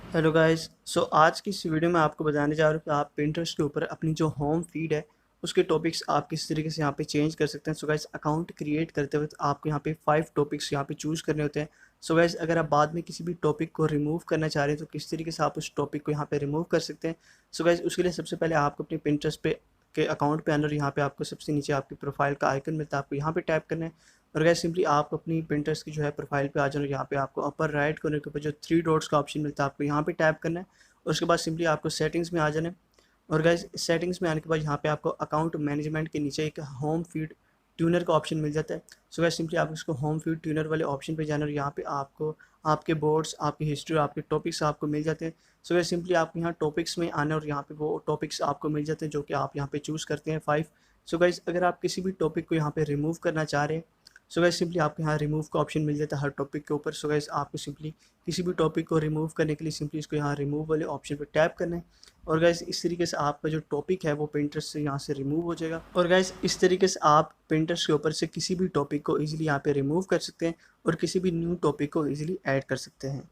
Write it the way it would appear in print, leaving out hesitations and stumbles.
Hello guys. आज की इस वीडियो में आपको बताने जा रहा हूँ कि आप पिंटरेस्ट के ऊपर अपनी जो होम फीड है उसके टॉपिक्स आप किस तरीके से यहाँ पे चेंज कर सकते हैं। सो गाइस, अकाउंट क्रिएट करते वक्त आपको यहाँ पे 5 टॉपिक्स यहाँ पे चूज़ करने होते हैं। सो गाइस, अगर आप बाद में किसी भी टॉपिक को रिमूव करना चाह रहे हैं तो किस तरीके से आप उस टॉपिक को यहाँ पे रिमूव कर सकते हैं। सो गाइस, उसके लिए सबसे पहले आपको अपने पिंटरेस्ट पे के अकाउंट पे अंदर यहाँ पे आपको सबसे नीचे आपकी प्रोफाइल का आइकन मिलता है, आपको यहाँ पे टैप करना है। और गाइस, सिंपली आप अपनी पिंटरेस्ट की जो है प्रोफाइल पे आ जाना, यहाँ पे आपको अपर राइट कोने के ऊपर जो 3 डॉट्स का ऑप्शन मिलता है आपको यहाँ पे टैप करना है। और उसके बाद सिंपली आपको सेटिंग्स में आ जाना है। और गाइस, सेटिंग्स में आने के बाद यहाँ पे आपको अकाउंट मैनेजमेंट के नीचे एक होम फीड ट्यूनर का ऑप्शन मिल जाता है। सो गाइस, सिंपली आप इसको होम फीड ट्यूनर वाले ऑप्शन पे जाना और यहाँ पे आपको आपके बोर्ड्स, आपकी हिस्ट्री, आपके टॉपिक्स आपको मिल जाते हैं। सो गाइस, सिंपली आपको यहाँ टॉपिक्स में आना और यहाँ पे वो टॉपिक्स आपको मिल जाते हैं जो कि आप यहाँ पे चूज़ करते हैं 5। सो गाइस, अगर आप किसी भी टॉपिक को यहाँ पे रिमूव करना चाह रहे हैं, सो गाइस सिंपली आपको यहाँ रिमूव का ऑप्शन मिल जाता है हर टॉपिक के ऊपर। सो गाइस, आपको सिंपली किसी भी टॉपिक को रिमूव करने के लिए सिंपली इसको यहाँ रिमूव वाले ऑप्शन पर टैप करना है। और गाइस, इस तरीके से आपका जो टॉपिक है वो पिंटरेस्ट से यहाँ से रिमूव हो जाएगा। और गाइस, इस तरीके से आप पिंटरेस्ट के ऊपर से किसी भी टॉपिक को ईजिली यहाँ पे रिमूव कर सकते हैं और किसी भी न्यू टॉपिक को ईजिली ऐड कर सकते हैं।